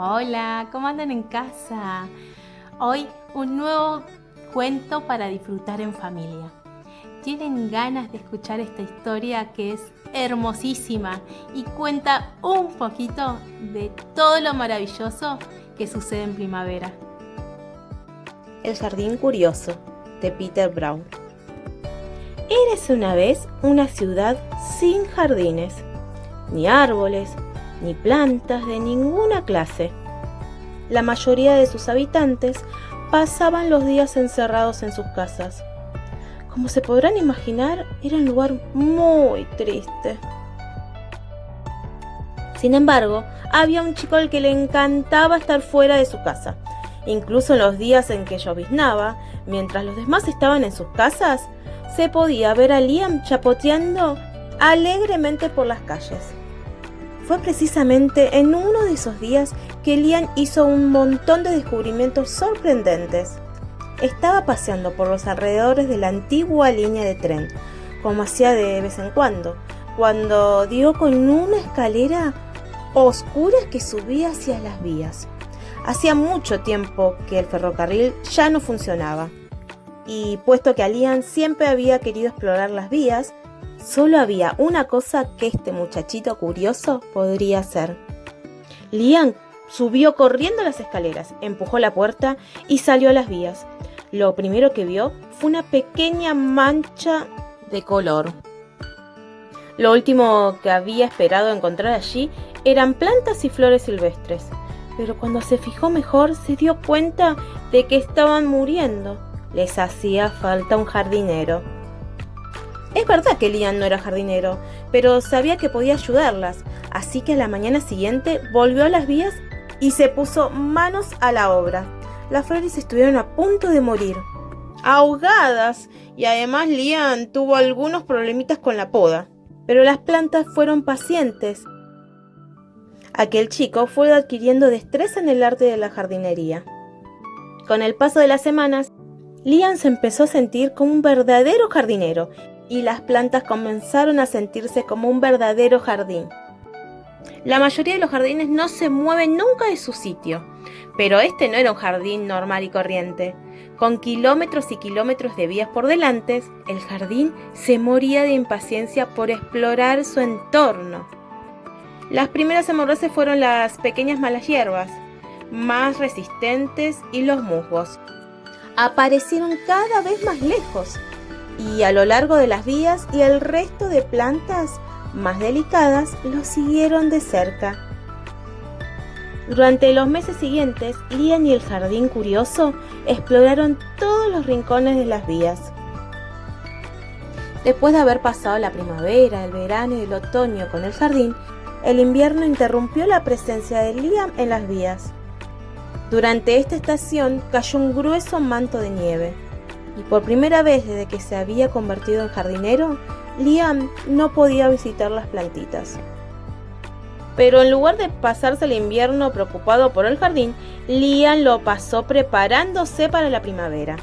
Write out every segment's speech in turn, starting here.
Hola, ¿cómo andan en casa? Hoy un nuevo cuento para disfrutar en familia. ¿Tienen ganas de escuchar esta historia que es hermosísima y cuenta un poquito de todo lo maravilloso que sucede en primavera? El jardín curioso, de Peter Brown. Érase una vez una ciudad sin jardines, ni árboles, ni plantas de ninguna clase. La mayoría de sus habitantes pasaban los días encerrados en sus casas. Como se podrán imaginar, era un lugar muy triste. Sin embargo, había un chico al que le encantaba estar fuera de su casa. Incluso en los días en que lloviznaba, mientras los demás estaban en sus casas, se podía ver a Liam chapoteando alegremente por las calles. Fue precisamente en uno de esos días que Liam hizo un montón de descubrimientos sorprendentes. Estaba paseando por los alrededores de la antigua línea de tren, como hacía de vez en cuando dio con una escalera oscura que subía hacia las vías. Hacía mucho tiempo que el ferrocarril ya no funcionaba, y puesto que Liam siempre había querido explorar las vías, solo había una cosa que este muchachito curioso podría hacer. Liam subió corriendo las escaleras, empujó la puerta y salió a las vías. Lo primero que vio fue una pequeña mancha de color. Lo último que había esperado encontrar allí eran plantas y flores silvestres, pero cuando se fijó mejor se dio cuenta de que estaban muriendo. Les hacía falta un jardinero. Es verdad que Liam no era jardinero, pero sabía que podía ayudarlas, así que a la mañana siguiente volvió a las vías y se puso manos a la obra. Las flores estuvieron a punto de morir, ahogadas, y además Liam tuvo algunos problemitas con la poda. Pero las plantas fueron pacientes. Aquel chico fue adquiriendo destreza en el arte de la jardinería. Con el paso de las semanas, Liam se empezó a sentir como un verdadero jardinero y las plantas comenzaron a sentirse como un verdadero jardín. La mayoría de los jardines no se mueven nunca de su sitio, pero este no era un jardín normal y corriente. Con kilómetros y kilómetros de vías por delante, el jardín se moría de impaciencia por explorar su entorno. Las primeras a morirse fueron las pequeñas malas hierbas, más resistentes, y los musgos. Aparecieron cada vez más lejos, y a lo largo de las vías y el resto de plantas más delicadas los siguieron de cerca. Durante los meses siguientes, Liam y el jardín curioso exploraron todos los rincones de las vías. Después de haber pasado la primavera, el verano y el otoño con el jardín, el invierno interrumpió la presencia de Liam en las vías. Durante esta estación cayó un grueso manto de nieve, y por primera vez desde que se había convertido en jardinero, Liam no podía visitar las plantitas. Pero en lugar de pasarse el invierno preocupado por el jardín, Liam lo pasó preparándose para la primavera.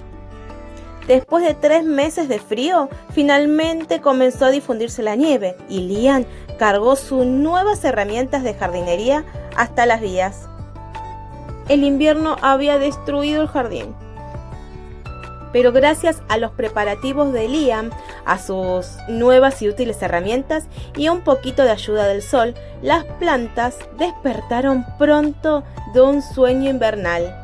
Después de 3 meses de frío, finalmente comenzó a difundirse la nieve y Liam cargó sus nuevas herramientas de jardinería hasta las vías. El invierno había destruido el jardín, pero gracias a los preparativos de Liam, a sus nuevas y útiles herramientas y a un poquito de ayuda del sol, las plantas despertaron pronto de un sueño invernal.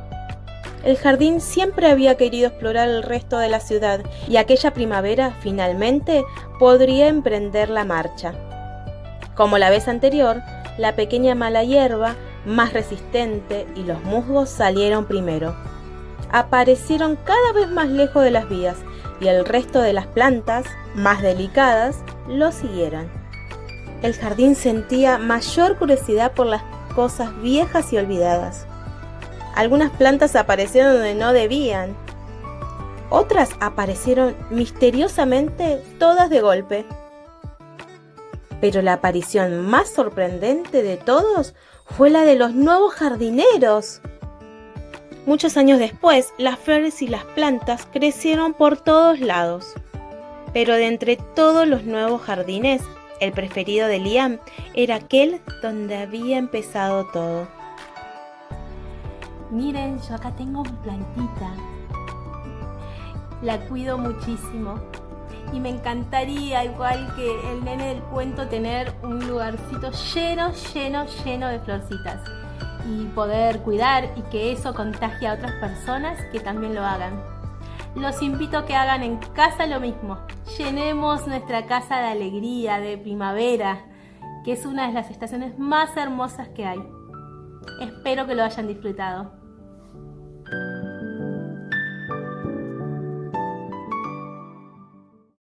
El jardín siempre había querido explorar el resto de la ciudad y aquella primavera finalmente podría emprender la marcha. Como la vez anterior, la pequeña mala hierba, más resistente, y los musgos salieron primero. Aparecieron cada vez más lejos de las vías y el resto de las plantas, más delicadas, lo siguieron. El jardín sentía mayor curiosidad por las cosas viejas y olvidadas. Algunas plantas aparecieron donde no debían. Otras aparecieron misteriosamente, todas de golpe. Pero la aparición más sorprendente de todos fue la de los nuevos jardineros. Muchos años después, las flores y las plantas crecieron por todos lados. Pero de entre todos los nuevos jardines, el preferido de Liam era aquel donde había empezado todo. Miren, yo acá tengo mi plantita. La cuido muchísimo. Y me encantaría, igual que el nene del cuento, tener un lugarcito lleno de florcitas. Y poder cuidar y que eso contagie a otras personas que también lo hagan. Los invito a que hagan en casa lo mismo. Llenemos nuestra casa de alegría, de primavera, que es una de las estaciones más hermosas que hay. Espero que lo hayan disfrutado.